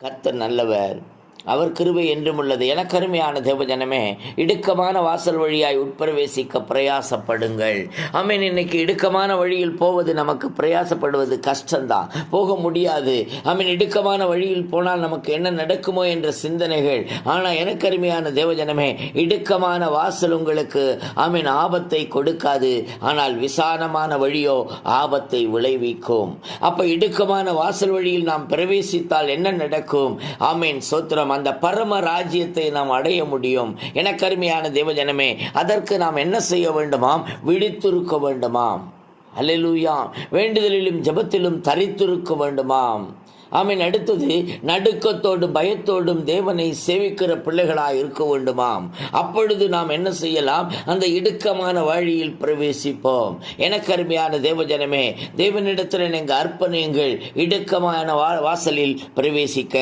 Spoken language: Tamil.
கர்த்தர் நல்லவர், அவர் கிருபை என்றும் உள்ளது. எனக்கருமையான தேவஜனமே, இடுக்கமான வாசல் வழியாய் உட்பிரவேசிக்க பிரயாசப்படுங்கள். ஆமென். இன்னைக்கு இடுக்கமான வழியில் போவது நமக்கு பிரயாசப்படுவது கஷ்டம்தான், போக முடியாது. ஆமென். இடுக்கமான வழியில் போனால் நமக்கு என்ன நடக்குமோ என்ற சிந்தனைகள். ஆனால் எனக்கருமையான தேவஜனமே, இடுக்கமான வாசல் உங்களுக்கு ஆமென் ஆபத்தை கொடுக்காது, ஆனால் விசாலமான வழியோ ஆபத்தை விளைவிக்கும். அப்ப இடுக்கமான வாசல் வழியில் நாம் பிரவேசித்தால் என்ன நடக்கும்? ஆமென். சோத்திரம். அந்த பரம ராஜ்யத்தை நாம் அடைய முடியும். எனக்கருமையான தேவஜனமே, அதற்கு நாம் என்ன செய்ய வேண்டுமாம்? விழித்திருக்க வேண்டுமாம். அல்லேலூயா. வேண்டுதலிலும் ஜெபத்திலும் தரித்திருக்க வேண்டுமாம். ஆமென். அடுத்தது, நடுக்கத்தோடும் பயத்தோடும் தேவனை சேவிக்கிற பிள்ளைகளாய் இருக்க வேண்டுமாம். அப்பொழுது நாம் என்ன செய்யலாம்? அந்த இடுக்கமான வழியில் பிரவேசிப்போம். எனக்கருமையான தேவஜனமே, தேவனிடத்தில் நீங்கள் அர்ப்பணியுங்கள், இடுக்கமான வாசலில் பிரவேசிக்க.